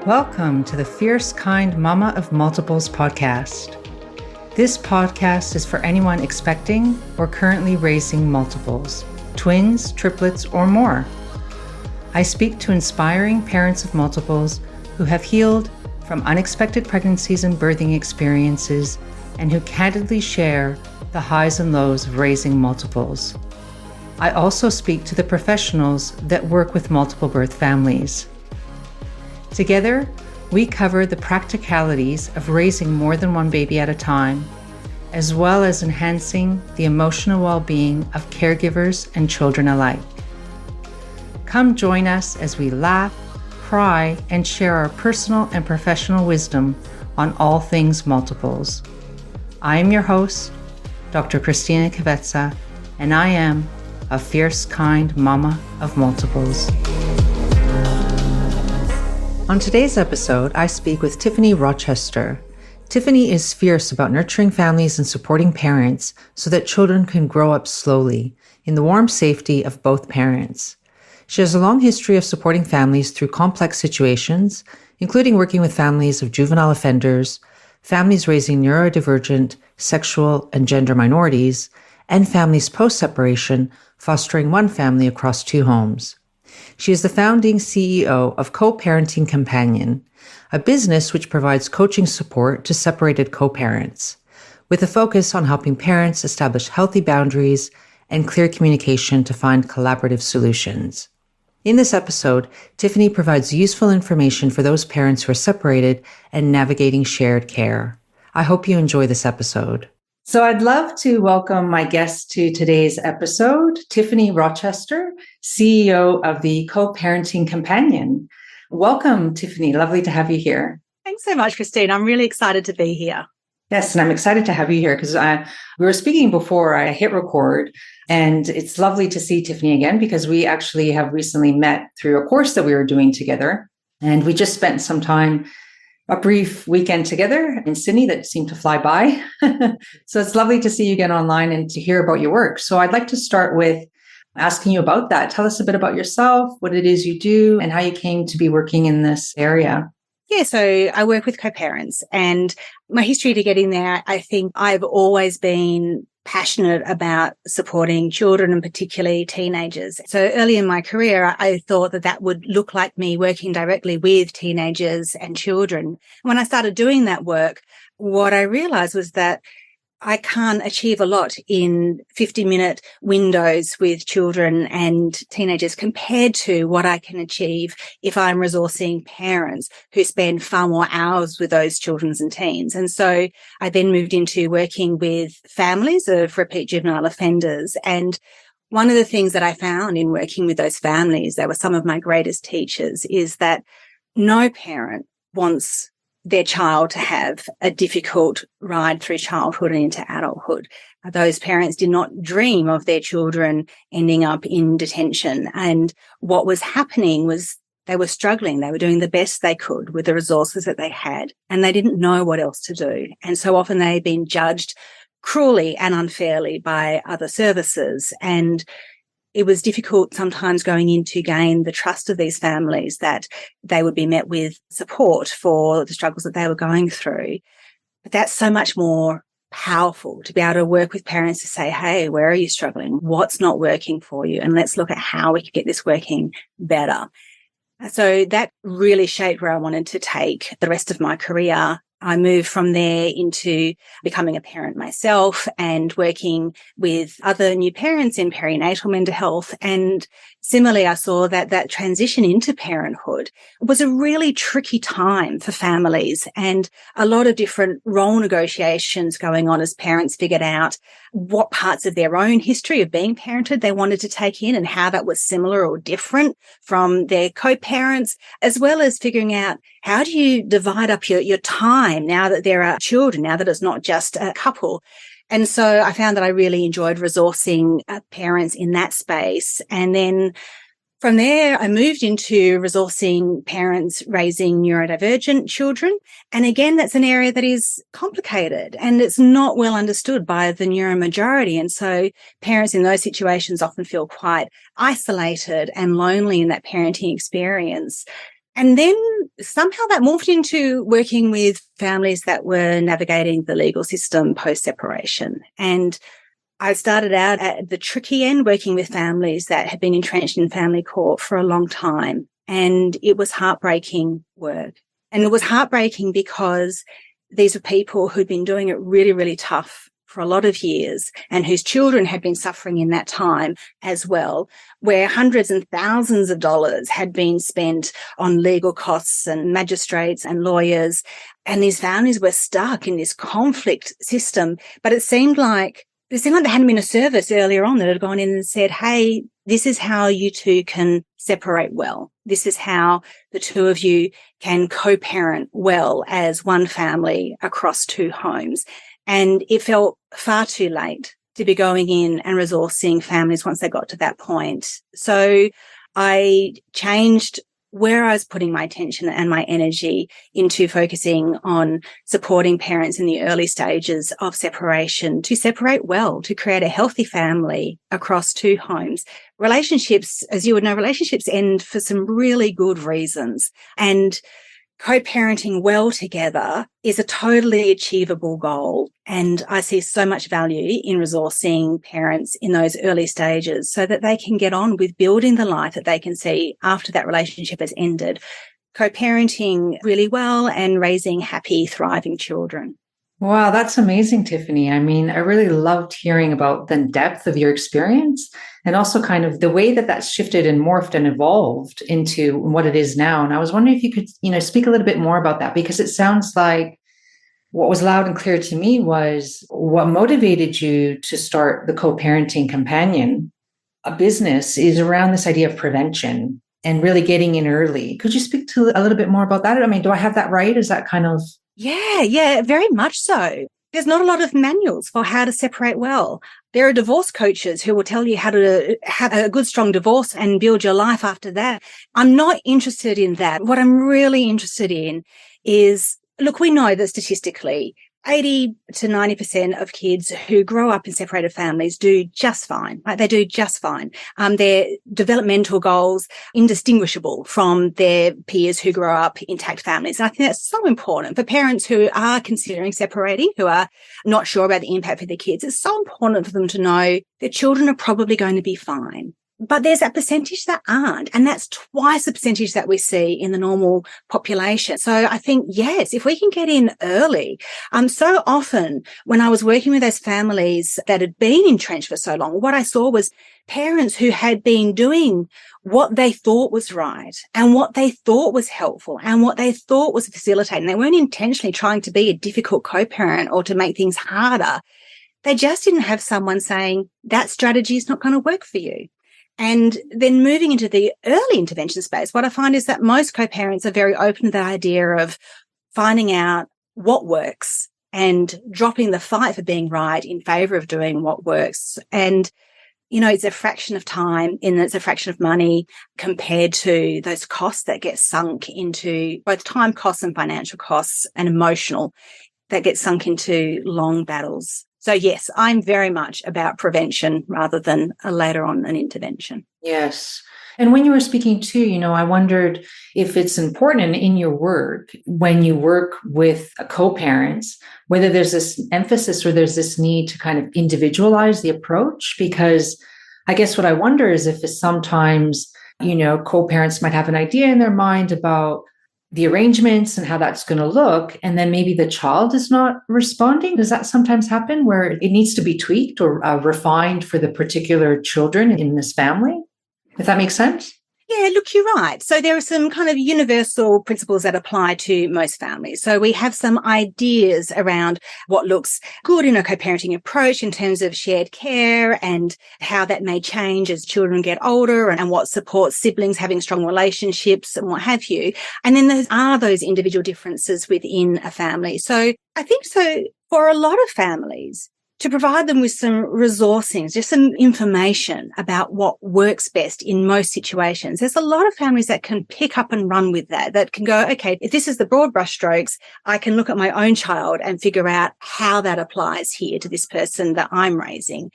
Welcome to the Fierce Kind Mama of Multiples podcast. This podcast is for anyone expecting or currently raising multiples, twins, triplets, or more. I speak to inspiring parents of multiples who have healed from unexpected pregnancies and birthing experiences and who candidly share the highs and lows of raising multiples. I also speak to the professionals that work with multiple birth families. Together, we cover the practicalities of raising more than one baby at a time, as well as enhancing the emotional well-being of caregivers and children alike. Come join us as we laugh, cry, and share our personal and professional wisdom on all things multiples. I am your host, Dr. Christina Kvetsa, and I am a fierce kind mama of multiples. On today's episode, I speak with Tiffany Rochester. Tiffany is fierce about nurturing families and supporting parents so that children can grow up slowly in the warm safety of both parents. She has a long history of supporting families through complex situations, including working with families of juvenile offenders, families raising neurodivergent, sexual, and gender minorities, and families post-separation, fostering one family across two homes. She is the founding CEO of Co-Parenting Companion, a business which provides coaching support to separated co-parents, with a focus on helping parents establish healthy boundaries and clear communication to find collaborative solutions. In this episode, Tiffany provides useful information for those parents who are separated and navigating shared care. I hope you enjoy this episode. So I'd love to welcome my guest to today's episode, Tiffany Rochester, CEO of the Co-Parenting Companion. Welcome, Tiffany. Lovely to have you here. Thanks so much, Christine. I'm really excited to be here. Yes, and I'm excited to have you here because we were speaking before I hit record, and it's lovely to see Tiffany again because we actually have recently met through a course that we were doing together, and we just spent some time, a brief weekend together in Sydney that seemed to fly by. So it's lovely to see you again online and to hear about your work. So I'd like to start with asking you about that. Tell us a bit about yourself, what it is you do, and how you came to be working in this area. Yeah, so I work with co-parents, and my history to getting there, I think I've always been passionate about supporting children and particularly teenagers. So early in my career, I thought that would look like me working directly with teenagers and children. When I started doing that work, what I realized was that I can't achieve a lot in 50-minute windows with children and teenagers compared to what I can achieve if I'm resourcing parents who spend far more hours with those children and teens. And so I then moved into working with families of repeat juvenile offenders. And one of the things that I found in working with those families, they were some of my greatest teachers, is that no parent wants their child to have a difficult ride through childhood and into adulthood. Those parents did not dream of their children ending up in detention. And what was happening was they were struggling. They were doing the best they could with the resources that they had, and they didn't know what else to do. And so often they'd been judged cruelly and unfairly by other services. And it was difficult sometimes going in to gain the trust of these families that they would be met with support for the struggles that they were going through. But that's so much more powerful to be able to work with parents to say, hey, where are you struggling? What's not working for you? And let's look at how we can get this working better. So that really shaped where I wanted to take the rest of my career. I moved from there into becoming a parent myself and working with other new parents in perinatal mental health. And similarly, I saw that transition into parenthood was a really tricky time for families and a lot of different role negotiations going on as parents figured out what parts of their own history of being parented they wanted to take in and how that was similar or different from their co-parents, as well as figuring out how do you divide up your time now that there are children, now that it's not just a couple. And so I found that I really enjoyed resourcing parents in that space. And then from there, I moved into resourcing parents raising neurodivergent children. And again, that's an area that is complicated and it's not well understood by the neuromajority. And so parents in those situations often feel quite isolated and lonely in that parenting experience. And then somehow that morphed into working with families that were navigating the legal system post-separation. And I started out at the tricky end, working with families that had been entrenched in family court for a long time. And it was heartbreaking work. And it was heartbreaking because these were people who'd been doing it really, really tough for a lot of years and whose children had been suffering in that time as well, where hundreds and thousands of dollars had been spent on legal costs and magistrates and lawyers. And these families were stuck in this conflict system. But it seemed like there hadn't been a service earlier on that had gone in and said, hey, this is how you two can separate well. This is how the two of you can co-parent well as one family across two homes. And it felt far too late to be going in and resourcing families once they got to that point. So I changed where I was putting my attention and my energy into focusing on supporting parents in the early stages of separation to separate well, to create a healthy family across two homes. Relationships, as you would know, relationships end for some really good reasons. And co-parenting well together is a totally achievable goal. And I see so much value in resourcing parents in those early stages so that they can get on with building the life that they can see after that relationship has ended, co-parenting really well and raising happy, thriving children. Wow, that's amazing, Tiffany. I mean, I really loved hearing about the depth of your experience and also kind of the way that that's shifted and morphed and evolved into what it is now. And I was wondering if you could, speak a little bit more about that, because it sounds like what was loud and clear to me was what motivated you to start the co-parenting companion, a business, is around this idea of prevention and really getting in early. Could you speak to a little bit more about that? I mean, do I have that right? Is that kind of... Yeah, very much so. There's not a lot of manuals for how to separate well. There are divorce coaches who will tell you how to have a good, strong divorce and build your life after that. I'm not interested in that. What I'm really interested in is, look, we know that statistically 80 to 90% of kids who grow up in separated families do just fine, right? They do just fine. Their developmental goals indistinguishable from their peers who grow up intact families. And I think that's so important for parents who are considering separating, who are not sure about the impact for their kids. It's so important for them to know their children are probably going to be fine. But there's that percentage that aren't, and that's twice the percentage that we see in the normal population. So I think, yes, if we can get in early, so often when I was working with those families that had been entrenched for so long, what I saw was parents who had been doing what they thought was right and what they thought was helpful and what they thought was facilitating. They weren't intentionally trying to be a difficult co-parent or to make things harder. They just didn't have someone saying that strategy is not going to work for you. And then moving into the early intervention space, what I find is that most co-parents are very open to the idea of finding out what works and dropping the fight for being right in favor of doing what works. And, it's a fraction of time and it's a fraction of money compared to those costs that get sunk into both time costs and financial costs and emotional that get sunk into long battles. So yes, I'm very much about prevention rather than later on an intervention. Yes. And when you were speaking too, I wondered if it's important in your work, when you work with co-parents, whether there's this emphasis or there's this need to kind of individualize the approach, because I guess what I wonder is if sometimes, co-parents might have an idea in their mind about the arrangements and how that's going to look, and then maybe the child is not responding. Does that sometimes happen where it needs to be tweaked or refined for the particular children in this family? If that makes sense? Yeah, look, you're right. So there are some kind of universal principles that apply to most families. So we have some ideas around what looks good in a co-parenting approach in terms of shared care and how that may change as children get older and what supports siblings having strong relationships and what have you. And then there are those individual differences within a family. So I think for a lot of families, to provide them with some resourcing, just some information about what works best in most situations. There's a lot of families that can pick up and run with that can go, okay, if this is the broad brushstrokes, I can look at my own child and figure out how that applies here to this person that I'm raising.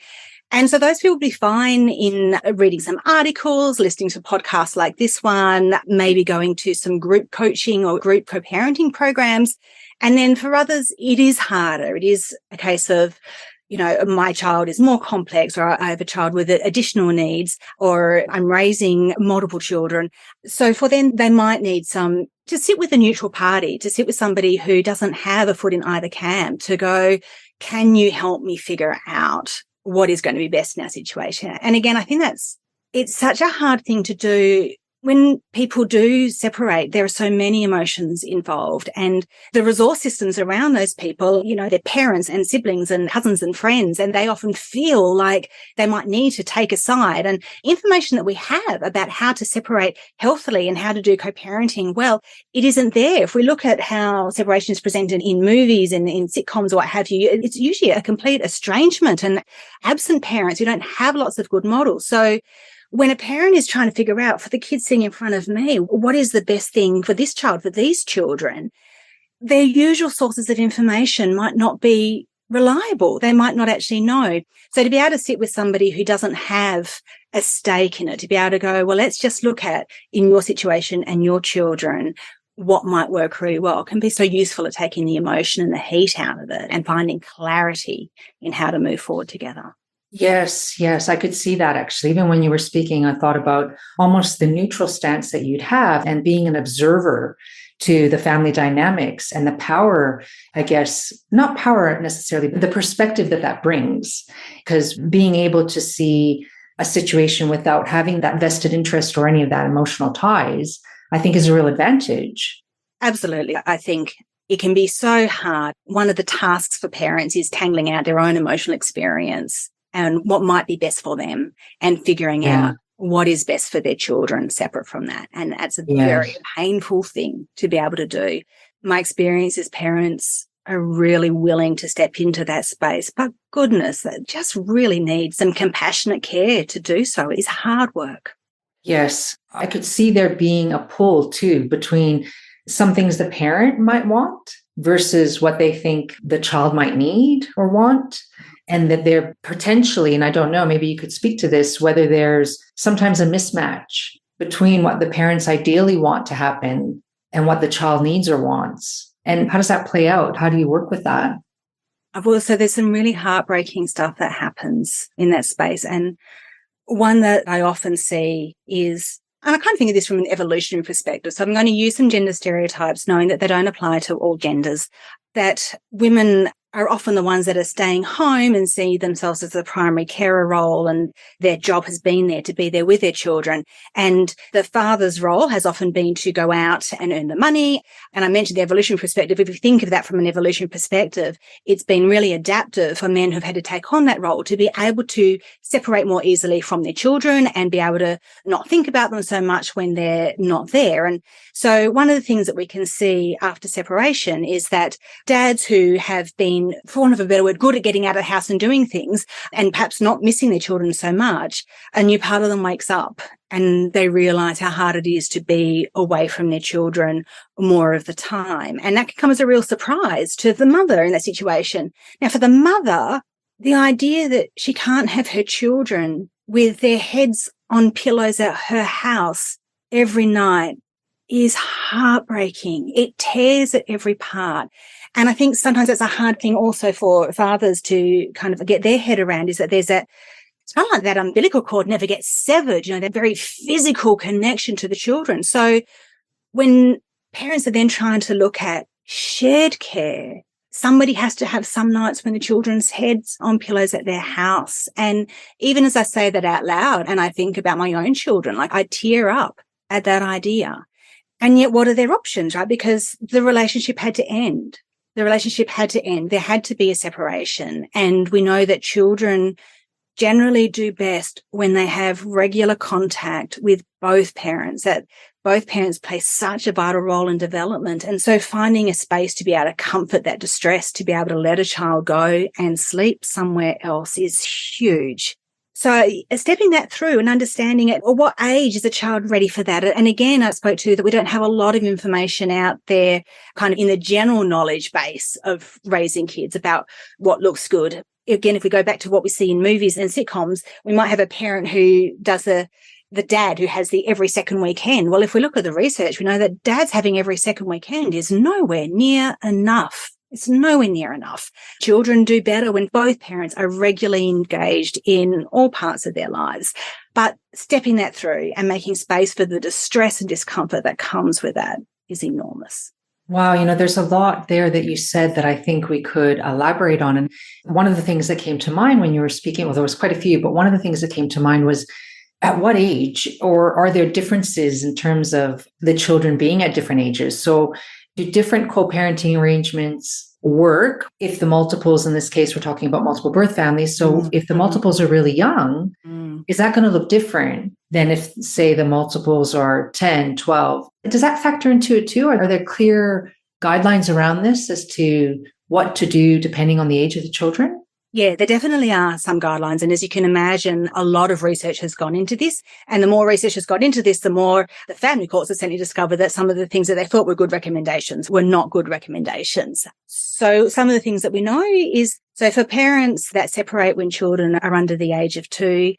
And so those people would be fine in reading some articles, listening to podcasts like this one, maybe going to some group coaching or group co-parenting programs. And then for others, it is harder. It is a case of, my child is more complex, or I have a child with additional needs, or I'm raising multiple children. So for them, they might need to sit with a neutral party, to sit with somebody who doesn't have a foot in either camp, to go, can you help me figure out what is going to be best in our situation? And again, I think it's such a hard thing to do. When people do separate, there are so many emotions involved, and the resource systems around those people, their parents and siblings and cousins and friends, and they often feel like they might need to take a side. And information that we have about how to separate healthily and how to do co-parenting well, it isn't there. If we look at how separation is presented in movies and in sitcoms or what have you, it's usually a complete estrangement and absent parents who don't have lots of good models. So when a parent is trying to figure out, for the kids sitting in front of me, what is the best thing for this child, for these children, their usual sources of information might not be reliable. They might not actually know. So to be able to sit with somebody who doesn't have a stake in it, to be able to go, well, let's just look at, in your situation and your children, what might work really well, can be so useful at taking the emotion and the heat out of it and finding clarity in how to move forward together. Yes, I could see that actually. Even when you were speaking, I thought about almost the neutral stance that you'd have and being an observer to the family dynamics and the power, I guess, not power necessarily, but the perspective that brings. Because being able to see a situation without having that vested interest or any of that emotional ties, I think is a real advantage. Absolutely. I think it can be so hard. One of the tasks for parents is tangling out their own emotional experience and what might be best for them, and figuring out what is best for their children separate from that. And that's a very painful thing to be able to do. My experience is parents are really willing to step into that space, but goodness, that just really needs some compassionate care to do so. It is hard work. Yes, I could see there being a pull too between some things the parent might want versus what they think the child might need or want. And that they're potentially, and I don't know, maybe you could speak to this, whether there's sometimes a mismatch between what the parents ideally want to happen and what the child needs or wants. And how does that play out? How do you work with that? Well, so there's some really heartbreaking stuff that happens in that space. And one that I often see is, and I kind of think of this from an evolutionary perspective. So I'm going to use some gender stereotypes, knowing that they don't apply to all genders, that women are often the ones that are staying home and see themselves as the primary carer role, and their job has been there to be there with their children. And the father's role has often been to go out and earn the money. And I mentioned the evolutionary perspective. If you think of that from an evolutionary perspective, it's been really adaptive for men who've had to take on that role to be able to separate more easily from their children and be able to not think about them so much when they're not there. And so one of the things that we can see after separation is that dads who have been, for want of a better word, good at getting out of the house and doing things, and perhaps not missing their children so much, a new part of them wakes up and they realize how hard it is to be away from their children more of the time. And that can come as a real surprise to the mother in that situation. Now, for the mother, the idea that she can't have her children with their heads on pillows at her house every night is heartbreaking. It tears at every part. And I think sometimes it's a hard thing also for fathers to kind of get their head around, is that there's that, it's kind of like that umbilical cord never gets severed, that very physical connection to the children. So when parents are then trying to look at shared care, somebody has to have some nights when the children's heads on pillows at their house. And even as I say that out loud and I think about my own children, like I tear up at that idea. And yet what are their options, right? Because the relationship had to end. The relationship had to end. There had to be a separation. And we know that children generally do best when they have regular contact with both parents, that both parents play such a vital role in development. And so finding a space to be able to comfort that distress, to be able to let a child go and sleep somewhere else is huge. So stepping that through and understanding at what age is a child ready for that? And again, I spoke to that we don't have a lot of information out there kind of in the general knowledge base of raising kids about what looks good. again, if we go back to what we see in movies and sitcoms, we might have a parent who does the dad who has the every second weekend. Well, if we look at the research, we know that dads having every second weekend is nowhere near enough. It's nowhere near enough. Children do better when both parents are regularly engaged in all parts of their lives. But stepping that through and making space for the distress and discomfort that comes with that is enormous. Wow, there's a lot there that you said that I think we could elaborate on. And one of the things that came to mind when you were speaking, well, there was quite a few, but one of the things that came to mind was, at what age, or are there differences in terms of the children being at different ages? So do different co-parenting arrangements work if the multiples, in this case, we're talking about multiple birth families. So if the multiples are really young, is that going to look different than if, say, the multiples are 10, 12? Does that factor into it too? Are there clear guidelines around this as to what to do depending on the age of the children? Yeah, there definitely are some guidelines. And as you can imagine, a lot of research has gone into this. And the more research has got into this, the more the family courts have certainly discovered that some of the things that they thought were good recommendations were not good recommendations. So some of the things that we know is, so for parents that separate when children are under the age of 2,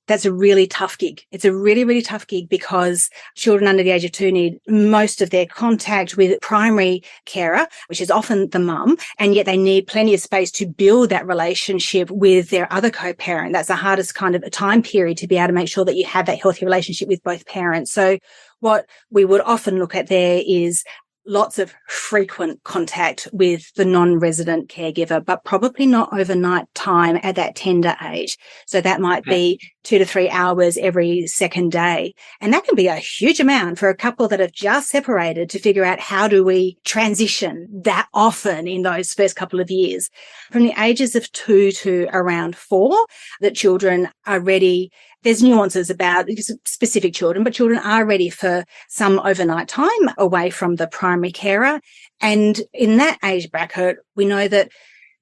that's a really tough gig. It's a really, really tough gig because children under the age of 2 need most of their contact with primary carer, which is often the mum, and yet they need plenty of space to build that relationship with their other co-parent. That's the hardest kind of a time period to be able to make sure that you have that healthy relationship with both parents. So what we would often look at there is lots of frequent contact with the non-resident caregiver, but probably not overnight time at that tender age. So that might be 2 to 3 hours every second day. And that can be a huge amount for a couple that have just separated to figure out how do we transition that often in those first couple of years. From the ages of 2 to around 4, that children are ready. There's nuances about specific children, but children are ready for some overnight time away from the primary carer. And in that age bracket, we know that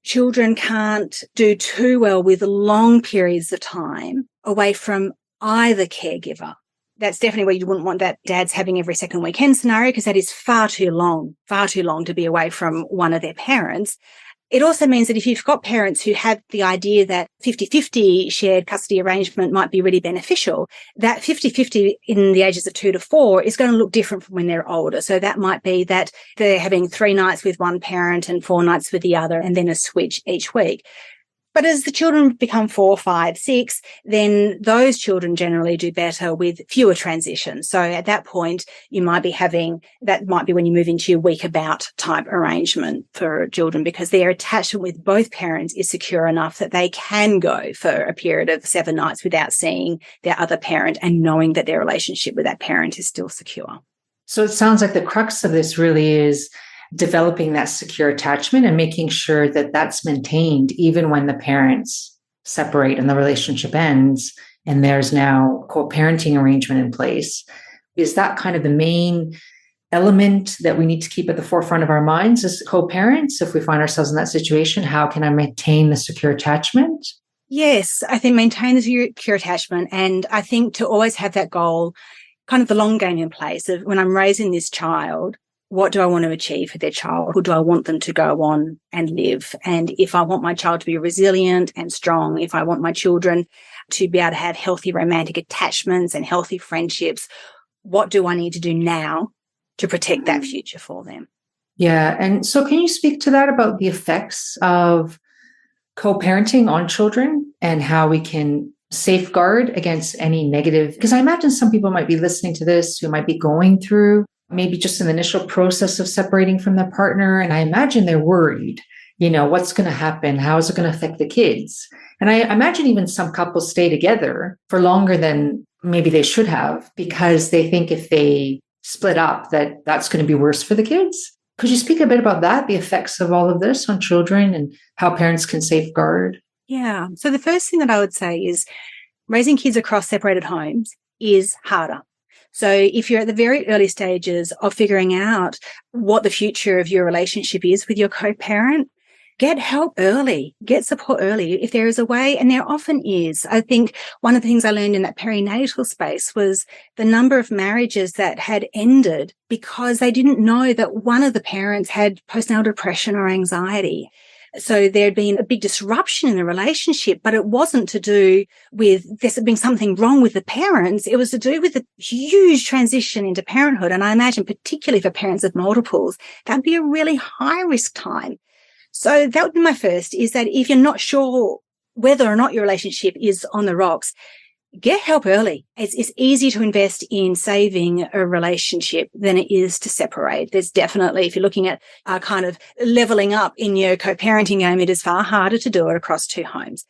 children can't do too well with long periods of time away from either caregiver. That's definitely where you wouldn't want that dad's having every second weekend scenario, because that is far too long to be away from one of their parents. It also means that if you've got parents who have the idea that 50-50 shared custody arrangement might be really beneficial, that 50-50 in the ages of 2 to 4 is going to look different from when they're older. So that might be that they're having 3 nights with one parent and 4 nights with the other, and then a switch each week. But as the children become 4, 5, 6, then those children generally do better with fewer transitions. So at that point, you might be that might be when you move into your week about type arrangement for children, because their attachment with both parents is secure enough that they can go for a period of 7 nights without seeing their other parent and knowing that their relationship with that parent is still secure. So it sounds like the crux of this really is developing that secure attachment and making sure that that's maintained even when the parents separate and the relationship ends and there's now co-parenting arrangement in place. Is that kind of the main element that we need to keep at the forefront of our minds as co-parents? If we find ourselves in that situation, how can I maintain the secure attachment? Yes, I think maintain the secure attachment. And I think to always have that goal, kind of the long game in place of when I'm raising this child, what do I want to achieve for their child? Who do I want them to go on and live? And if I want my child to be resilient and strong, if I want my children to be able to have healthy romantic attachments and healthy friendships, what do I need to do now to protect that future for them? Yeah. And so can you speak to that about the effects of co-parenting on children and how we can safeguard against any negative? Because I imagine some people might be listening to this who might be going through maybe just an initial process of separating from their partner. And I imagine they're worried, what's going to happen? How is it going to affect the kids? And I imagine even some couples stay together for longer than maybe they should have because they think if they split up that that's going to be worse for the kids. Could you speak a bit about that, the effects of all of this on children and how parents can safeguard? Yeah. So the first thing that I would say is raising kids across separated homes is harder. So if you're at the very early stages of figuring out what the future of your relationship is with your co-parent, get help early, get support early if there is a way, and there often is. I think one of the things I learned in that perinatal space was the number of marriages that had ended because they didn't know that one of the parents had postnatal depression or anxiety. So there'd been a big disruption in the relationship, but it wasn't to do with there being something wrong with the parents. It was to do with the huge transition into parenthood. And I imagine particularly for parents of multiples, that'd be a really high risk time. So that would be my first, is that if you're not sure whether or not your relationship is on the rocks, get help early. It's easier to invest in saving a relationship than it is to separate. There's definitely, if you're looking at kind of leveling up in your co-parenting game, it is far harder to do it across two homes.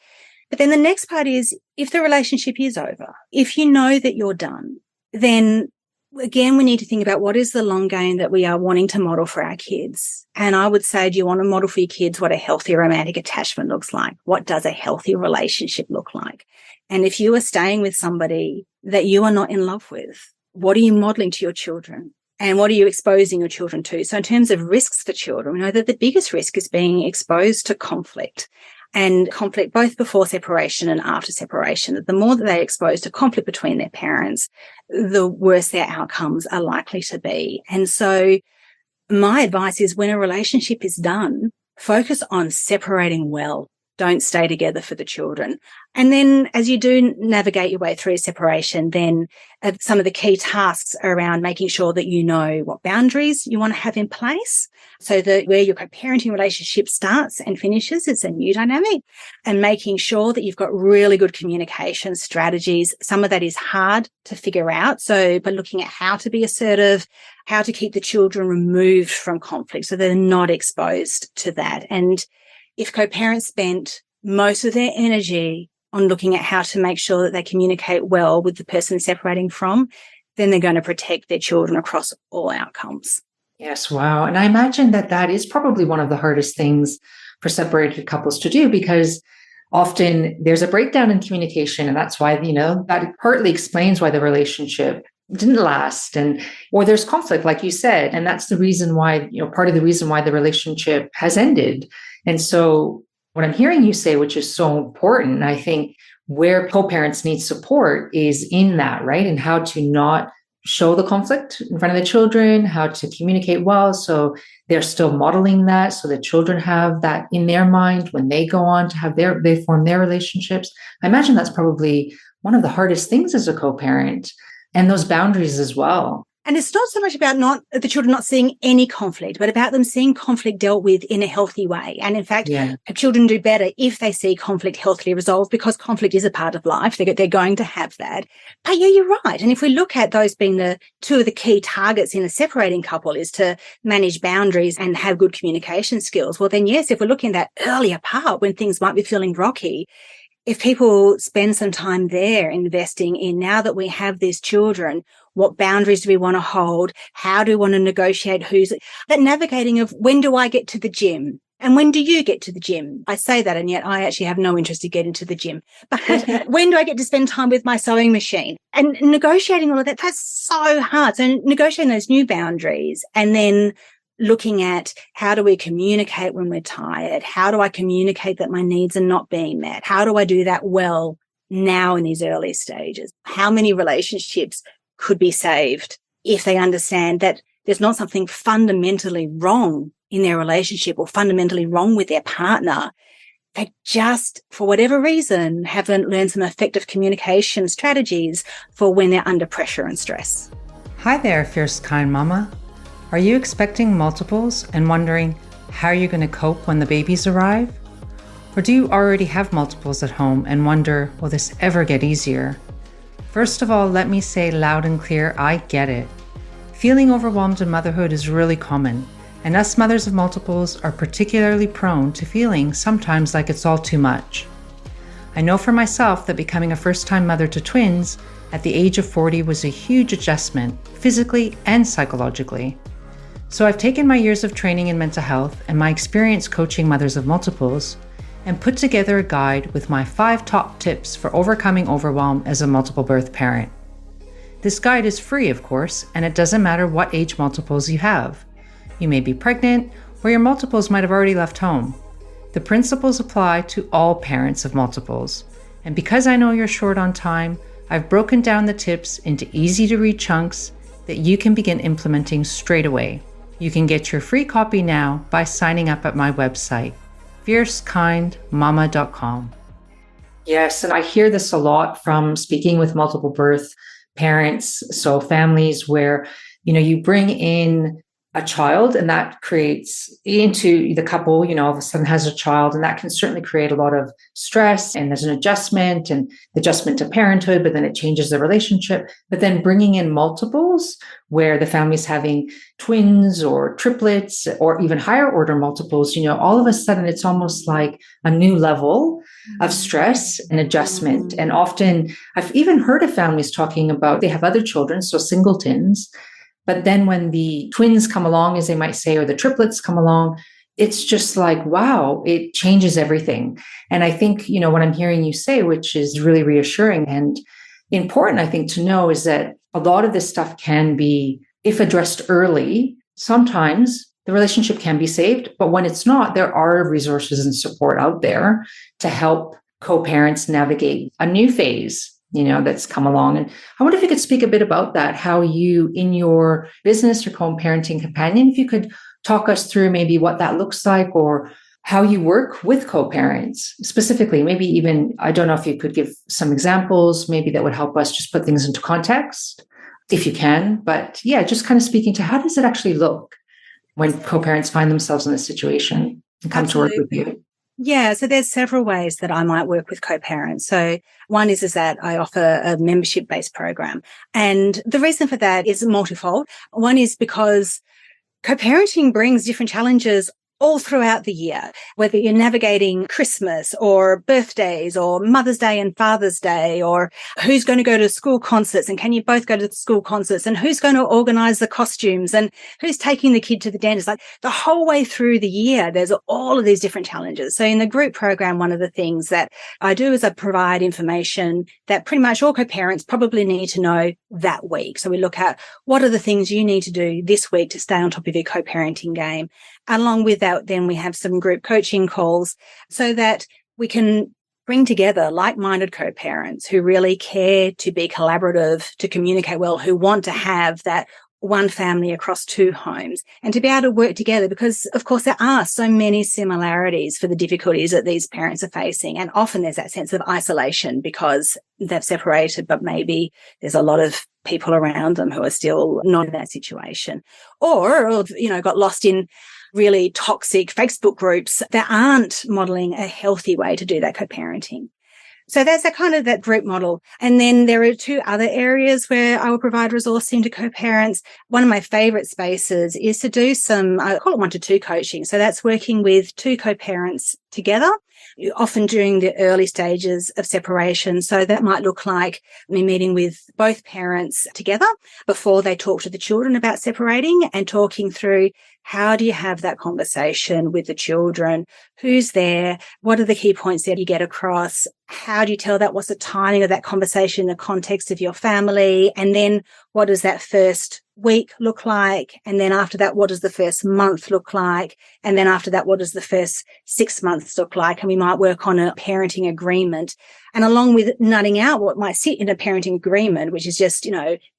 But then the next part is, if the relationship is over, if you know that you're done, then again, we need to think about what is the long game that we are wanting to model for our kids. And I would say, do you want to model for your kids what a healthy romantic attachment looks like? What does a healthy relationship look like? And if you are staying with somebody that you are not in love with, what are you modeling to your children? And what are you exposing your children to? So in terms of risks for children, we know that the biggest risk is being exposed to conflict, and conflict both before separation and after separation. The more that they're exposed to conflict between their parents, the worse their outcomes are likely to be. And so my advice is, when a relationship is done, focus on separating well. Don't stay together for the children. And then as you do navigate your way through separation, then some of the key tasks are around making sure that you know what boundaries you want to have in place, so that where your co-parenting relationship starts and finishes, it's a new dynamic, and making sure that you've got really good communication strategies. Some of that is hard to figure out. So by looking at how to be assertive, how to keep the children removed from conflict so they're not exposed to that. And if co-parents spent most of their energy on looking at how to make sure that they communicate well with the person separating from, then they're going to protect their children across all outcomes. Yes, wow. And I imagine that that is probably one of the hardest things for separated couples to do, because often there's a breakdown in communication. And that's why, that partly explains why the relationship didn't last, or there's conflict, like you said. And that's the reason why, part of the reason why the relationship has ended. And so what I'm hearing you say, which is so important, I think where co-parents need support is in that, right? And how to not show the conflict in front of the children, how to communicate well. So they're still modeling that, so the children have that in their mind when they go on to have they form their relationships. I imagine that's probably one of the hardest things as a co-parent, and those boundaries as well. And it's not so much about the children not seeing any conflict, but about them seeing conflict dealt with in a healthy way. And in fact, children do better if they see conflict healthily resolved, because conflict is a part of life. They're going to have that. But yeah, you're right. And if we look at those being the two of the key targets in a separating couple, is to manage boundaries and have good communication skills. Well, then yes, if we're looking at that earlier part when things might be feeling rocky, if people spend some time there investing in, now that we have these children, what boundaries do we want to hold? How do we want to negotiate that navigating of, when do I get to the gym? And when do you get to the gym? I say that, and yet I actually have no interest in getting to the gym. But when do I get to spend time with my sewing machine? And negotiating all of that, that's so hard. So negotiating those new boundaries, and then looking at, how do we communicate when we're tired? How do I communicate that my needs are not being met? How do I do that well now in these early stages? How many relationships could be saved if they understand that there's not something fundamentally wrong in their relationship or fundamentally wrong with their partner? They just, for whatever reason, haven't learned some effective communication strategies for when they're under pressure and stress. Hi there, fierce kind mama. Are you expecting multiples and wondering how you're going to cope when the babies arrive? Or do you already have multiples at home and wonder, will this ever get easier? First of all, let me say loud and clear, I get it. Feeling overwhelmed in motherhood is really common, and us mothers of multiples are particularly prone to feeling sometimes like it's all too much. I know for myself that becoming a first-time mother to twins at the age of 40 was a huge adjustment, physically and psychologically. So I've taken my years of training in mental health and my experience coaching mothers of multiples and put together a guide with my 5 top tips for overcoming overwhelm as a multiple birth parent. This guide is free, of course, and it doesn't matter what age multiples you have. You may be pregnant, or your multiples might have already left home. The principles apply to all parents of multiples. And because I know you're short on time, I've broken down the tips into easy-to-read chunks that you can begin implementing straight away. You can get your free copy now by signing up at my website, fiercekindmama.com. Yes, and I hear this a lot from speaking with multiple birth parents, so families where, you bring in a child and that creates into the couple, all of a sudden has a child, and that can certainly create a lot of stress, and there's an adjustment and adjustment to parenthood, but then it changes the relationship. But then bringing in multiples where the family's having twins or triplets or even higher order multiples, all of a sudden it's almost like a new level of stress and adjustment. And often I've even heard of families talking about they have other children, so singletons, but then when the twins come along, as they might say, or the triplets come along, it's just like, wow, it changes everything. And I think, what I'm hearing you say, which is really reassuring and important, I think, to know is that a lot of this stuff can be, if addressed early, sometimes the relationship can be saved. But when it's not, there are resources and support out there to help co-parents navigate a new phase that's come along. And I wonder if you could speak a bit about that, how you, in your business, your co-parenting companion, if you could talk us through maybe what that looks like or how you work with co-parents specifically, maybe even, I don't know if you could give some examples, maybe that would help us just put things into context, if you can. But yeah, just kind of speaking to how does it actually look when co-parents find themselves in this situation and come to work with you? Yeah, so there's several ways that I might work with co-parents. So one is that I offer a membership-based program. And the reason for that is multifold. One is because co-parenting brings different challenges all throughout the year, whether you're navigating Christmas or birthdays or Mother's Day and Father's Day, or who's going to go to school concerts and can you both go to the school concerts, and who's going to organize the costumes and who's taking the kid to the dentist. Like the whole way through the year, there's all of these different challenges. So in the group program, one of the things that I do is I provide information that pretty much all co-parents probably need to know that week. So we look at what are the things you need to do this week to stay on top of your co-parenting game. Along with that, then we have some group coaching calls so that we can bring together like-minded co-parents who really care to be collaborative, to communicate well, who want to have that one family across two homes and to be able to work together because, of course, there are so many similarities for the difficulties that these parents are facing. And often there's that sense of isolation because they've separated, but maybe there's a lot of people around them who are still not in that situation or got lost in really toxic Facebook groups that aren't modeling a healthy way to do that co-parenting. So that's that group model. And then there are two other areas where I will provide resourcing to co-parents. One of my favorite spaces is to do some, I call it 1-to-2 coaching. So that's working with two co-parents together, often during the early stages of separation. So that might look like me meeting with both parents together before they talk to the children about separating and talking through how do you have that conversation with the children? Who's there? What are the key points that you get across? How do you tell that? What's the timing of that conversation in the context of your family? And then what does that first week look like? And then after that, what does the first month look like? And then after that, what does the first 6 months look like? And we might work on a parenting agreement. And along with nutting out what might sit in a parenting agreement, which is just,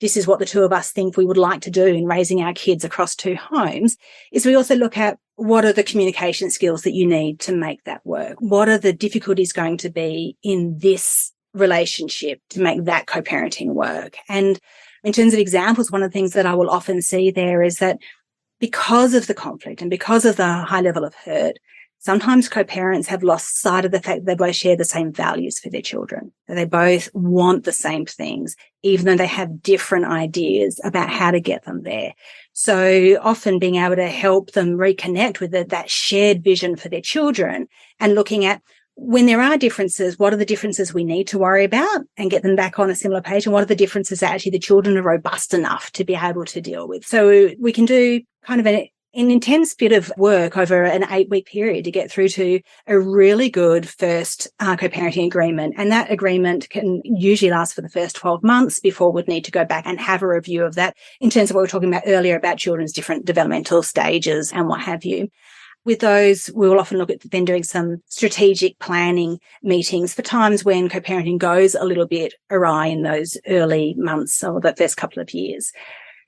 this is what the two of us think we would like to do in raising our kids across two homes, is we also look at what are the communication skills that you need to make that work? What are the difficulties going to be in this relationship to make that co-parenting work? And in terms of examples, one of the things that I will often see there is that because of the conflict and because of the high level of hurt, sometimes co-parents have lost sight of the fact that they both share the same values for their children, that they both want the same things, even though they have different ideas about how to get them there. So often being able to help them reconnect with that shared vision for their children and looking at when there are differences, what are the differences we need to worry about and get them back on a similar page? And what are the differences that actually the children are robust enough to be able to deal with? So we can do kind of an intense bit of work over an 8-week period to get through to a really good first co-parenting agreement. And that agreement can usually last for the first 12 months before we'd need to go back and have a review of that in terms of what we were talking about earlier about children's different developmental stages and what have you. With those, we will often look at then doing some strategic planning meetings for times when co-parenting goes a little bit awry in those early months or the first couple of years.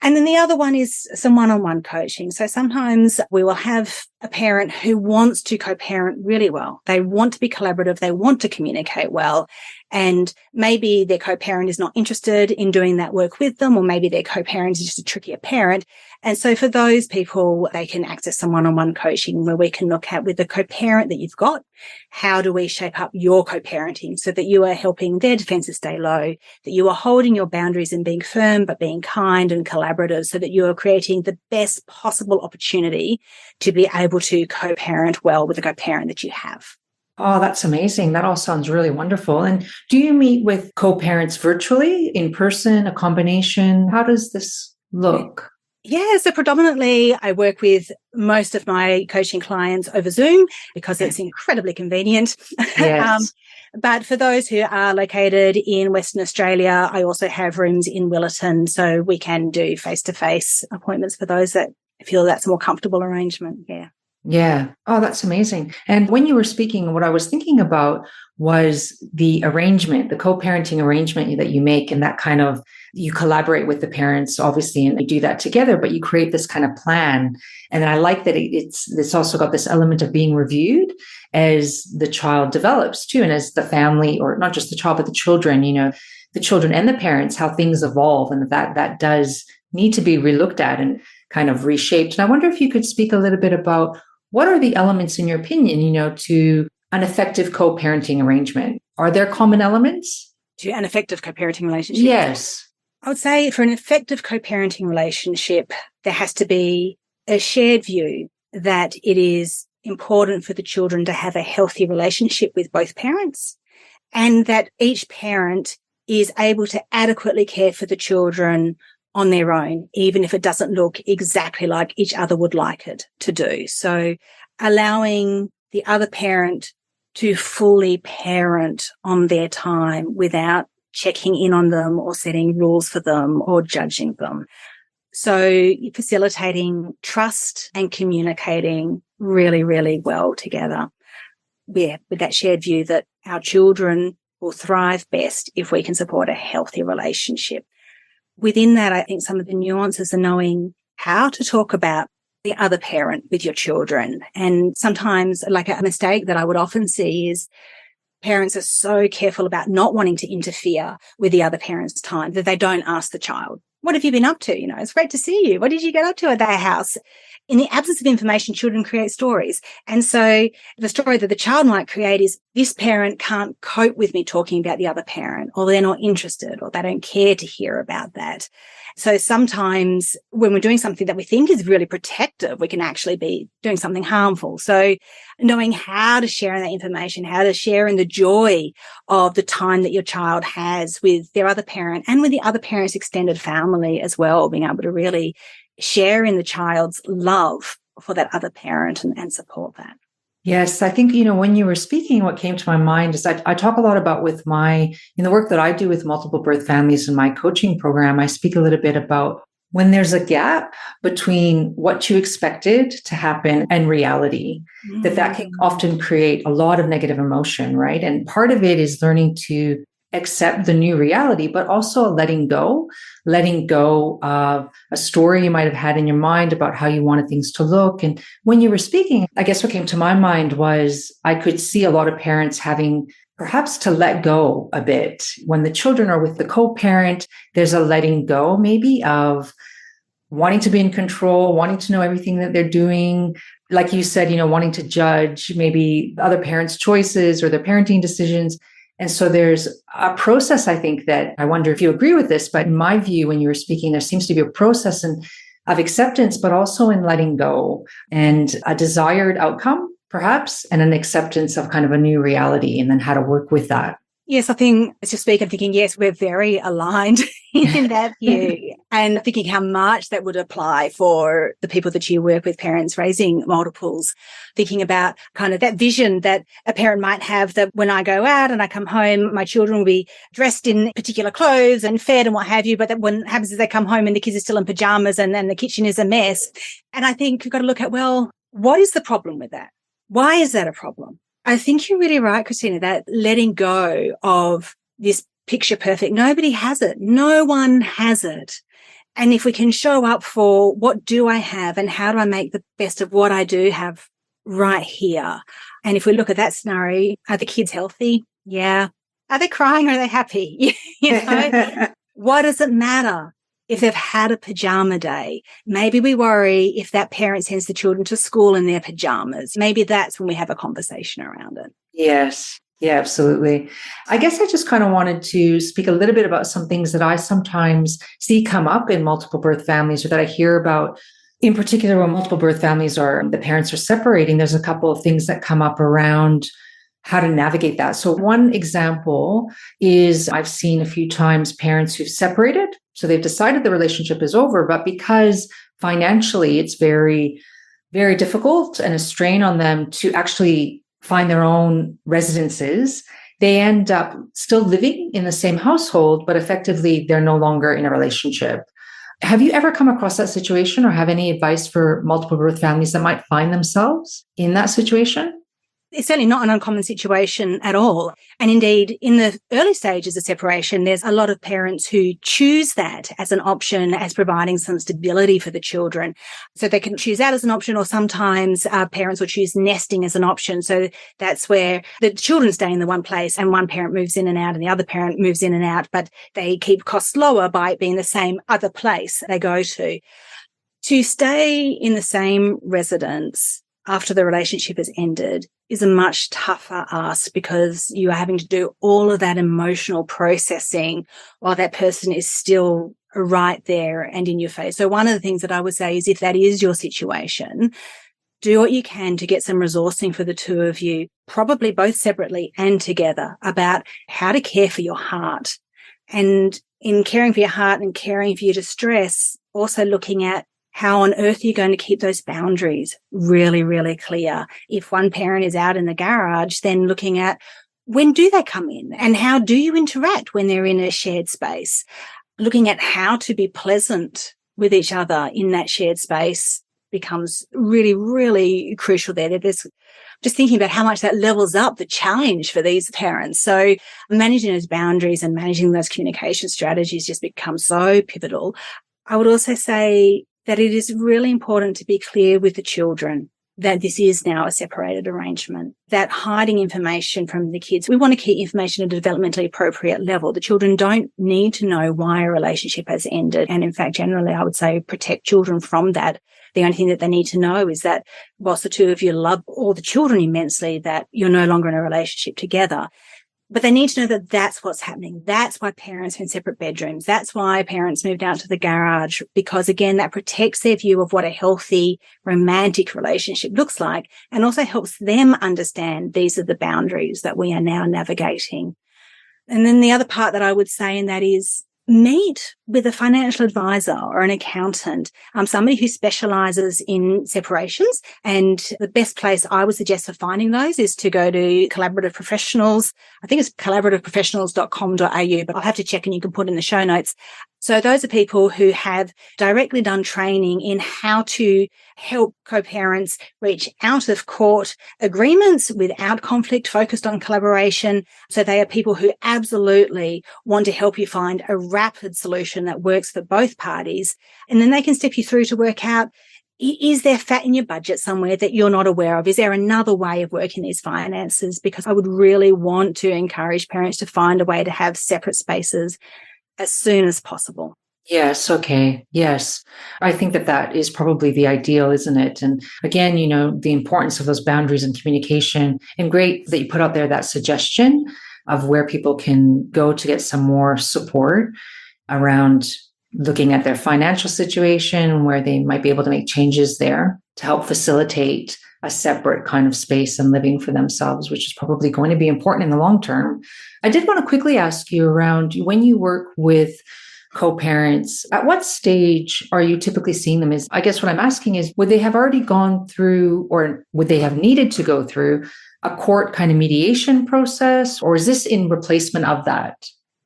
And then the other one is some one-on-one coaching. So sometimes we will have a parent who wants to co-parent really well. They want to be collaborative. They want to communicate well. And maybe their co-parent is not interested in doing that work with them, or maybe their co-parent is just a trickier parent. And so for those people, they can access some one-on-one coaching where we can look at, with the co-parent that you've got, how do we shape up your co-parenting so that you are helping their defenses stay low, that you are holding your boundaries and being firm, but being kind and collaborative, so that you are creating the best possible opportunity to be able to co-parent well with the co-parent that you have. Oh, that's amazing. That all sounds really wonderful. And do you meet with co-parents virtually, in person, a combination? How does this look? Yeah, so predominantly I work with most of my coaching clients over Zoom because it's incredibly convenient. Yes. But for those who are located in Western Australia, I also have rooms in Willetton, so we can do face-to-face appointments for those that feel that's a more comfortable arrangement. Yeah. Yeah. Oh, that's amazing. And when you were speaking, what I was thinking about was the arrangement, the co-parenting arrangement that you make, and that kind of, you collaborate with the parents, obviously, and you do that together, but you create this kind of plan. And I like that it's also got this element of being reviewed as the child develops too. And as the family, or not just the child, but the children, the children and the parents, how things evolve, and that does need to be relooked at and kind of reshaped. And I wonder if you could speak a little bit about, what are the elements, in your opinion, to an effective co-parenting arrangement? Are there common elements? To an effective co-parenting relationship? Yes. I would say for an effective co-parenting relationship, there has to be a shared view that it is important for the children to have a healthy relationship with both parents, and that each parent is able to adequately care for the children on their own, even if it doesn't look exactly like each other would like it to do. So allowing the other parent to fully parent on their time without checking in on them or setting rules for them or judging them. So facilitating trust and communicating really, really well together. Yeah, with that shared view that our children will thrive best if we can support a healthy relationship. Within that, I think some of the nuances are knowing how to talk about the other parent with your children. And sometimes, like, a mistake that I would often see is parents are so careful about not wanting to interfere with the other parent's time that they don't ask the child, what have you been up to? It's great to see you. What did you get up to at their house? In the absence of information, children create stories. And so the story that the child might create is, this parent can't cope with me talking about the other parent, or they're not interested, or they don't care to hear about that. So sometimes when we're doing something that we think is really protective, we can actually be doing something harmful. So knowing how to share that information, how to share in the joy of the time that your child has with their other parent and with the other parent's extended family as well, being able to really share in the child's love for that other parent and support that. Yes, I think, when you were speaking, what came to my mind is I talk a lot about in the work that I do with multiple birth families in my coaching program, I speak a little bit about when there's a gap between what you expected to happen and reality, that can often create a lot of negative emotion, right? And part of it is learning to accept the new reality, but also letting go of a story you might have had in your mind about how you wanted things to look. And when you were speaking, I guess what came to my mind was I could see a lot of parents having perhaps to let go a bit. When the children are with the co-parent, there's a letting go maybe of wanting to be in control, wanting to know everything that they're doing. Like you said, wanting to judge maybe the other parents' choices or their parenting decisions. And so there's a process, I think, that I wonder if you agree with this, but in my view, when you were speaking, there seems to be a process of acceptance, but also in letting go, and a desired outcome, perhaps, and an acceptance of kind of a new reality, and then how to work with that. Yes, I think as you speak, I'm thinking, yes, we're very aligned in that view, and thinking how much that would apply for the people that you work with, parents raising multiples, thinking about kind of that vision that a parent might have, that when I go out and I come home, my children will be dressed in particular clothes and fed and what have you, but that when it happens is they come home and the kids are still in pajamas and then the kitchen is a mess. And I think you've got to look at, well, what is the problem with that? Why is that a problem? I think you're really right, Christina, that letting go of this picture perfect. Nobody has it. No one has it. And if we can show up for what do I have and how do I make the best of what I do have right here? And if we look at that scenario, are the kids healthy? Yeah. Are they crying or are they happy? Why does it matter if they've had a pajama day? Maybe we worry if that parent sends the children to school in their pajamas. Maybe that's when we have a conversation around it. Yes. Yeah, absolutely. I guess I just kind of wanted to speak a little bit about some things that I sometimes see come up in multiple birth families, or that I hear about. In particular, when multiple birth families the parents are separating, there's a couple of things that come up around how to navigate that. So one example is I've seen a few times parents who've separated. So they've decided the relationship is over, but because financially it's very, very difficult and a strain on them to actually find their own residences, they end up still living in the same household, but effectively they're no longer in a relationship. Have you ever come across that situation, or have any advice for multiple birth families that might find themselves in that situation? It's certainly not an uncommon situation at all. And indeed, in the early stages of separation, there's a lot of parents who choose that as an option, as providing some stability for the children. So they can choose that as an option, or sometimes parents will choose nesting as an option. So that's where the children stay in the one place and one parent moves in and out and the other parent moves in and out, but they keep costs lower by it being the same other place they go to. To stay in the same residence after the relationship has ended is a much tougher ask, because you are having to do all of that emotional processing while that person is still right there and in your face. So one of the things that I would say is, if that is your situation, do what you can to get some resourcing for the two of you, probably both separately and together, about how to care for your heart. And in caring for your heart and caring for your distress, also looking at how on earth are you going to keep those boundaries really, really clear? If one parent is out in the garage, then looking at when do they come in and how do you interact when they're in a shared space? Looking at how to be pleasant with each other in that shared space becomes really, really crucial there. There's just thinking about how much that levels up the challenge for these parents. So managing those boundaries and managing those communication strategies just becomes so pivotal. I would also say that it is really important to be clear with the children that this is now a separated arrangement, that hiding information from the kids, we want to keep information at a developmentally appropriate level. The children don't need to know why a relationship has ended. And in fact, generally, I would say protect children from that. The only thing that they need to know is that whilst the two of you love all the children immensely, that you're no longer in a relationship together. But they need to know that that's what's happening. That's why parents are in separate bedrooms. That's why parents moved out to the garage, because again, that protects their view of what a healthy romantic relationship looks like, and also helps them understand these are the boundaries that we are now navigating. And then the other part that I would say in that is meet with a financial advisor or an accountant, somebody who specializes in separations. And the best place I would suggest for finding those is to go to Collaborative Professionals. I think it's collaborativeprofessionals.com.au, but I'll have to check and you can put in the show notes. So those are people who have directly done training in how to help co-parents reach out of court agreements without conflict, focused on collaboration. So they are people who absolutely want to help you find a rapid solution that works for both parties. And then they can step you through to work out, is there fat in your budget somewhere that you're not aware of? Is there another way of working these finances? Because I would really want to encourage parents to find a way to have separate spaces as soon as possible. Yes. Okay. Yes. I think that is probably the ideal, isn't it? And again, the importance of those boundaries and communication, and great that you put out there that suggestion of where people can go to get some more support around looking at their financial situation, where they might be able to make changes there to help facilitate a separate kind of space and living for themselves, which is probably going to be important in the long term. I did want to quickly ask you around when you work with co-parents, at what stage are you typically seeing them? I guess what I'm asking is, would they have already gone through, or would they have needed to go through a court kind of mediation process, or is this in replacement of that?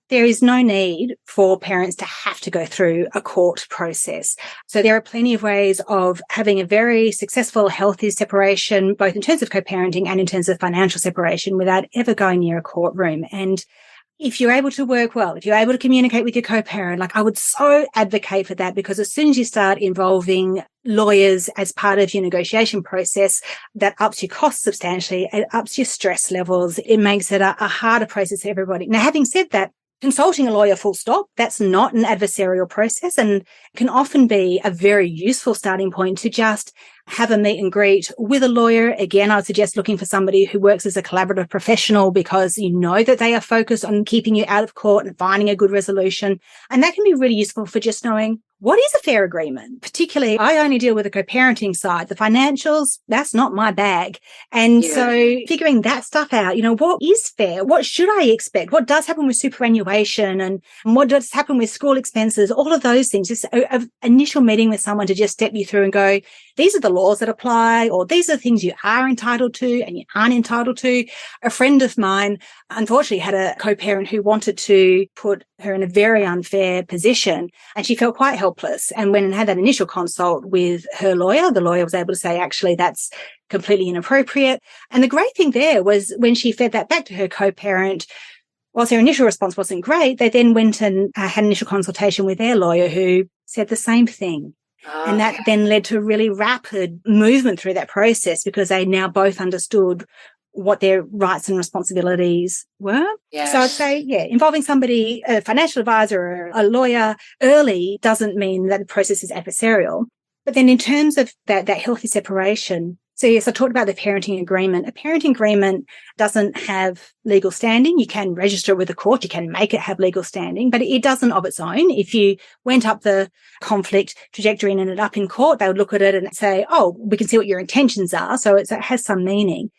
There is no need for parents to have to go through a court process. So there are plenty of ways of having a very successful, healthy separation, both in terms of co-parenting and in terms of financial separation, without ever going near a courtroom. And if you're able to work well, if you're able to communicate with your co-parent, like I would so advocate for that, because as soon as you start involving lawyers as part of your negotiation process, that ups your costs substantially, it ups your stress levels. It makes it a harder process for everybody. Now, having said that, consulting a lawyer full stop, that's not an adversarial process and can often be a very useful starting point to just have a meet and greet with a lawyer. Again, I would suggest looking for somebody who works as a collaborative professional, because you know that they are focused on keeping you out of court and finding a good resolution. And that can be really useful for just knowing what is a fair agreement. Particularly, I only deal with the co-parenting side. The financials, that's not my bag. And so figuring that stuff out, what is fair? What should I expect? What does happen with superannuation and what does happen with school expenses? All of those things, just an initial meeting with someone to just step you through and go, these are the laws that apply, or these are the things you are entitled to and you aren't entitled to. A friend of mine, unfortunately, had a co-parent who wanted to put her in a very unfair position, and she felt quite helpless. And went and had that initial consult with her lawyer. The lawyer was able to say, actually, that's completely inappropriate. And the great thing there was when she fed that back to her co-parent, whilst her initial response wasn't great, they then went and had an initial consultation with their lawyer who said the same thing. And that then led to a really rapid movement through that process, because they now both understood what their rights and responsibilities were. Yes. So I'd say, involving somebody, a financial advisor or a lawyer early doesn't mean that the process is adversarial. But then in terms of that healthy separation, so yes, I talked about the parenting agreement. A parenting agreement doesn't have legal standing. You can register it with the court. You can make it have legal standing, but it doesn't of its own. If you went up the conflict trajectory and ended up in court, they would look at it and say, oh, we can see what your intentions are. So it has some meaning.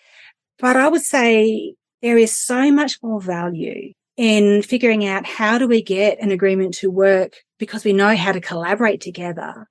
But I would say there is so much more value in figuring out how do we get an agreement to work because we know how to collaborate together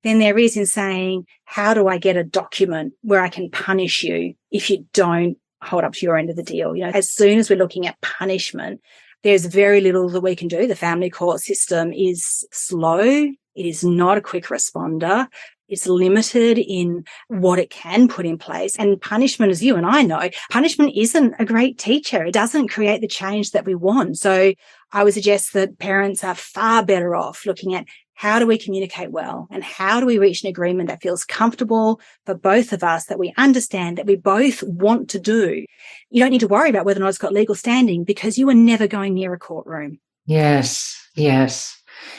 than there is in saying, how do I get a document where I can punish you if you don't hold up to your end of the deal? As soon as we're looking at punishment, there's very little that we can do. The family court system is slow. It is not a quick responder. It's limited in what it can put in place. And punishment, as you and I know, punishment isn't a great teacher. It doesn't create the change that we want. So I would suggest that parents are far better off looking at how do we communicate well and how do we reach an agreement that feels comfortable for both of us, that we understand, that we both want to do. You don't need to worry about whether or not it's got legal standing because you are never going near a courtroom. Yes, yes.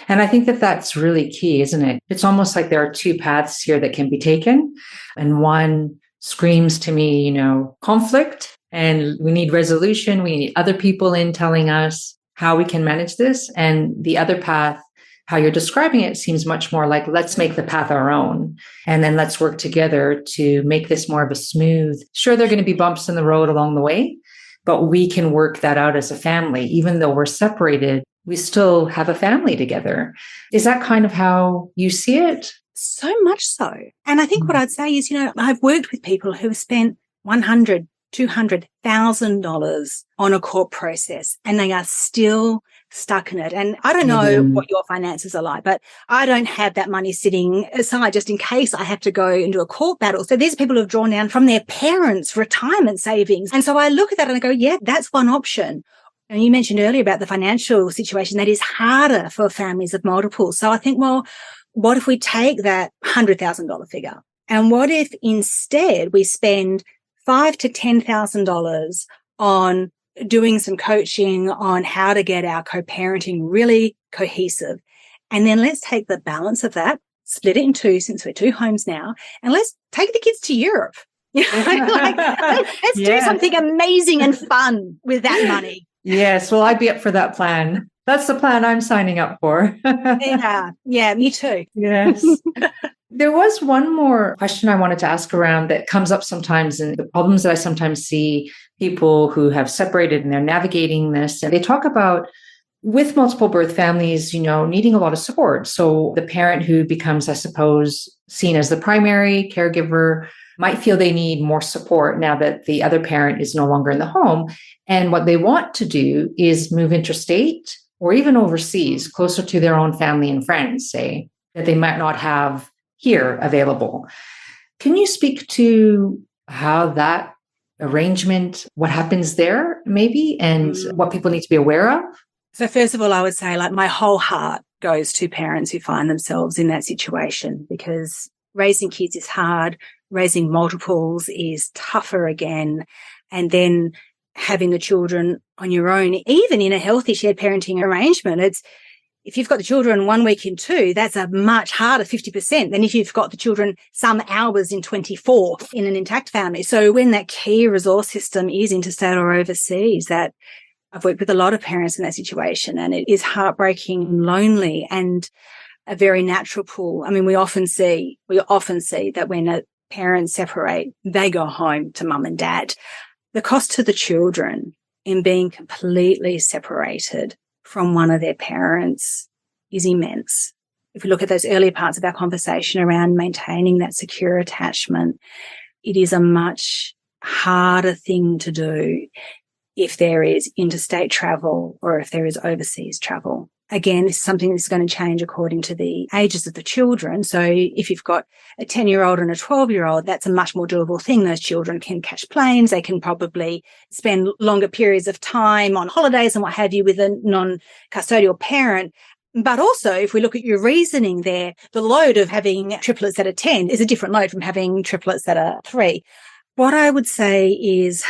And I think that that's really key, isn't it? It's almost like there are two paths here that can be taken. And one screams to me, conflict, and we need resolution. We need other people in telling us how we can manage this. And the other path, how you're describing it, seems much more like, let's make the path our own. And then let's work together to make this more of a smooth. Sure, there are going to be bumps in the road along the way, but we can work that out as a family. Even though we're separated, we still have a family together. Is that kind of how you see it? So much so. And I think what I'd say is, I've worked with people who have spent $100,000, $200,000 on a court process and they are still stuck in it. And I don't know what your finances are like, but I don't have that money sitting aside just in case I have to go into a court battle. So these people have drawn down from their parents' retirement savings. And so I look at that and I go, yeah, that's one option. And you mentioned earlier about the financial situation that is harder for families of multiples. So I think, well, what if we take that $100,000 figure? And what if instead we spend $5,000 to $10,000 on doing some coaching on how to get our co-parenting really cohesive? And then let's take the balance of that, split it in two since we're two homes now, and let's take the kids to Europe. Let's do something amazing and fun with that money. Yes, well, I'd be up for that plan. That's the plan I'm signing up for. Yeah, me too. Yes. There was one more question I wanted to ask around that comes up sometimes, and the problems that I sometimes see people who have separated and they're navigating this. And they talk about with multiple birth families, needing a lot of support. So the parent who becomes, I suppose, seen as the primary caregiver might feel they need more support now that the other parent is no longer in the home. And what they want to do is move interstate or even overseas, closer to their own family and friends, say, that they might not have here available. Can you speak to how that arrangement, what happens there maybe, and what people need to be aware of? So first of all, I would say like my whole heart goes to parents who find themselves in that situation, because raising kids is hard. Raising multiples is tougher again. And then having the children on your own, even in a healthy shared parenting arrangement, if you've got the children 1 week in 2, that's a much harder 50% than if you've got the children some hours in 24 in an intact family. So when that key resource system is interstate or overseas, that I've worked with a lot of parents in that situation, and it is heartbreaking and lonely and a very natural pull. I mean, we often see that when parents separate, they go home to mum and dad. The cost to the children in being completely separated from one of their parents is immense. If we look at those earlier parts of our conversation around maintaining that secure attachment, it is a much harder thing to do if there is interstate travel or if there is overseas travel. Again, this is something that's going to change according to the ages of the children. So if you've got a 10-year-old and a 12-year-old, that's a much more doable thing. Those children can catch planes. They can probably spend longer periods of time on holidays and what have you with a non-custodial parent. But also, if we look at your reasoning there, the load of having triplets that are 10 is a different load from having triplets that are 3. What I would say is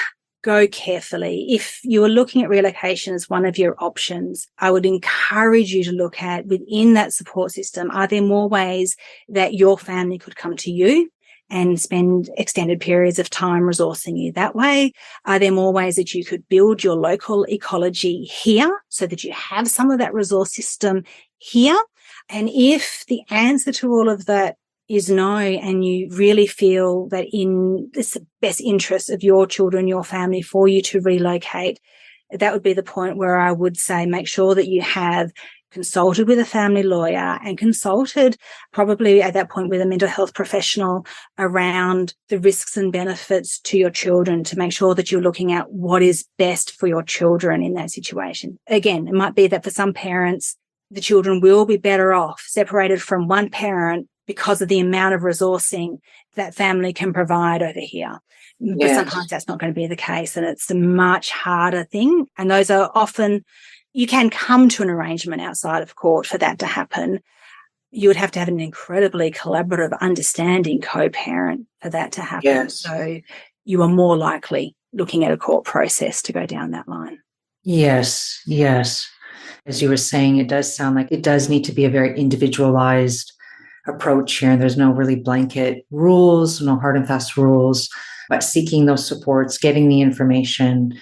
go carefully. If you are looking at relocation as one of your options, I would encourage you to look at within that support system, are there more ways that your family could come to you and spend extended periods of time resourcing you that way? Are there more ways that you could build your local ecology here so that you have some of that resource system here? And if the answer to all of that is no, and you really feel that in the best interest of your children, your family, for you to relocate, that would be the point where I would say make sure that you have consulted with a family lawyer and consulted probably at that point with a mental health professional around the risks and benefits to your children, to make sure that you're looking at what is best for your children in that situation. Again, it might be that for some parents, the children will be better off separated from one parent because of the amount of resourcing that family can provide over here. But sometimes that's not going to be the case, and it's a much harder thing. And those are often, you can come to an arrangement outside of court for that to happen. You would have to have an incredibly collaborative, understanding co-parent for that to happen. Yes. So you are more likely looking at a court process to go down that line. Yes, yes. As you were saying, it does sound like it does need to be a very individualized approach here. And there's no really blanket rules, no hard and fast rules, but seeking those supports, getting the information,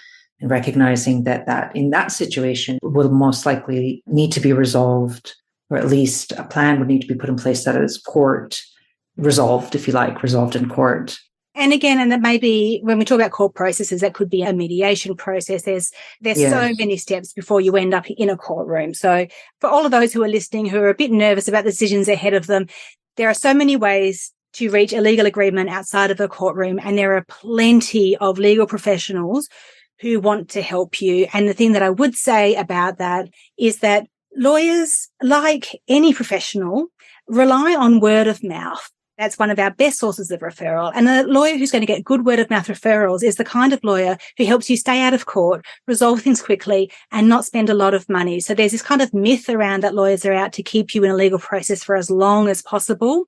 and recognizing that in that situation will most likely need to be resolved, or at least a plan would need to be put in place that is court resolved, if you like, resolved in court. And again, and that may be, when we talk about court processes, that could be a mediation process. There's so many steps before you end up in a courtroom. So for all of those who are listening, who are a bit nervous about the decisions ahead of them, there are so many ways to reach a legal agreement outside of a courtroom. And there are plenty of legal professionals who want to help you. And the thing that I would say about that is that lawyers, like any professional, rely on word of mouth. That's one of our best sources of referral. And a lawyer who's going to get good word of mouth referrals is the kind of lawyer who helps you stay out of court, resolve things quickly, and not spend a lot of money. So there's this kind of myth around that lawyers are out to keep you in a legal process for as long as possible.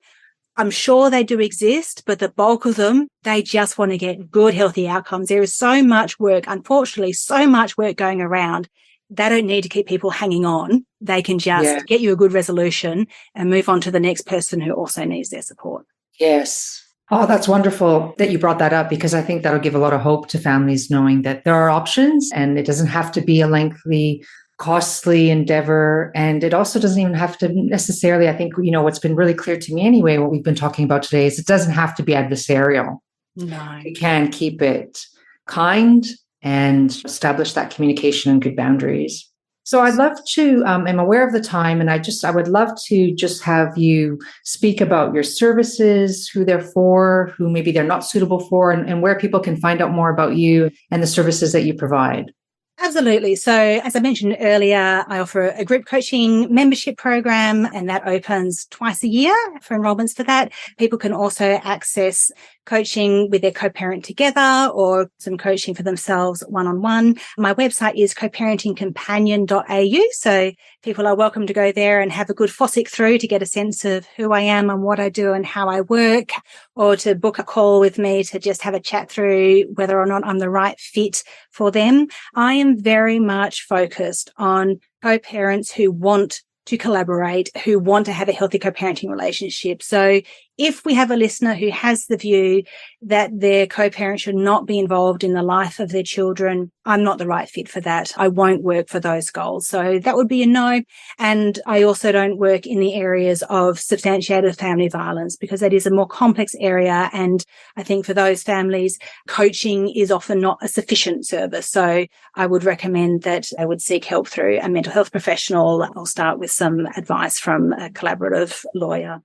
I'm sure they do exist, but the bulk of them, they just want to get good, healthy outcomes. There is so much work, unfortunately, so much work going around. They don't need to keep people hanging on. They can just get you a good resolution and move on to the next person who also needs their support. Yes. Oh, that's wonderful that you brought that up, because I think that'll give a lot of hope to families knowing that there are options and it doesn't have to be a lengthy, costly endeavor. And it also doesn't even have to necessarily, I think, what's been really clear to me anyway, what we've been talking about today, is it doesn't have to be adversarial. No. You can keep it kind and establish that communication and good boundaries. So I'd love to, I'm aware of the time, and I would love to just have you speak about your services, who they're for, who maybe they're not suitable for, and where people can find out more about you and the services that you provide. Absolutely. So as I mentioned earlier, I offer a group coaching membership program, and that opens twice a year for enrollments for that. People can also access coaching with their co-parent together or some coaching for themselves one-on-one. My website is coparentingcompanion.au. So people are welcome to go there and have a good fossick through to get a sense of who I am and what I do and how I work, or to book a call with me to just have a chat through whether or not I'm the right fit for them. I am very much focused on co-parents who want to collaborate, who want to have a healthy co-parenting relationship. So if we have a listener who has the view that their co-parent should not be involved in the life of their children, I'm not the right fit for that. I won't work for those goals. So that would be a no. And I also don't work in the areas of substantiated family violence, because that is a more complex area. And I think for those families, coaching is often not a sufficient service. So I would recommend that they would seek help through a mental health professional. I'll start with some advice from a collaborative lawyer.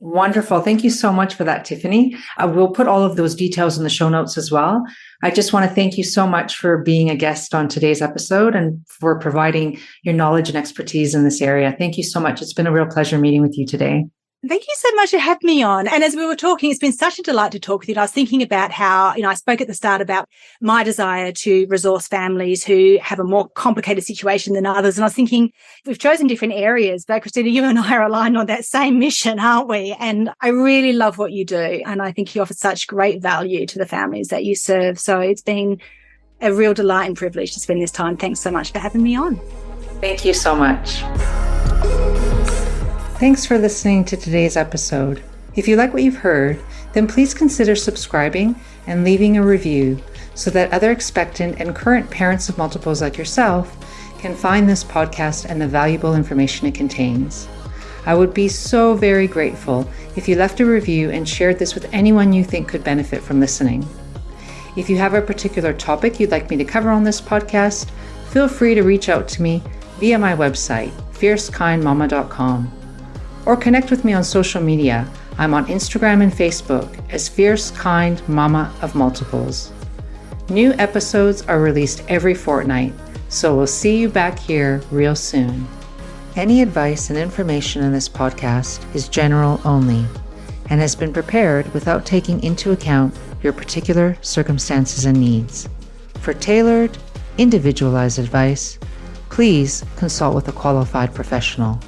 Wonderful. Thank you so much for that, Tiffany. We'll put all of those details in the show notes as well. I just want to thank you so much for being a guest on today's episode and for providing your knowledge and expertise in this area. Thank you so much. It's been a real pleasure meeting with you today. Thank you so much for having me on. And as we were talking, it's been such a delight to talk with you. And I was thinking about how, I spoke at the start about my desire to resource families who have a more complicated situation than others. And I was thinking, we've chosen different areas, but Christina, you and I are aligned on that same mission, aren't we? And I really love what you do. And I think you offer such great value to the families that you serve. So it's been a real delight and privilege to spend this time. Thanks so much for having me on. Thank you so much. Thanks for listening to today's episode. If you like what you've heard, then please consider subscribing and leaving a review so that other expectant and current parents of multiples like yourself can find this podcast and the valuable information it contains. I would be so very grateful if you left a review and shared this with anyone you think could benefit from listening. If you have a particular topic you'd like me to cover on this podcast, feel free to reach out to me via my website, fiercekindmama.com. Or connect with me on social media. I'm on Instagram and Facebook as Fierce Kind Mama of Multiples. New episodes are released every fortnight, so we'll see you back here real soon. Any advice and information in this podcast is general only and has been prepared without taking into account your particular circumstances and needs. For tailored, individualized advice, please consult with a qualified professional.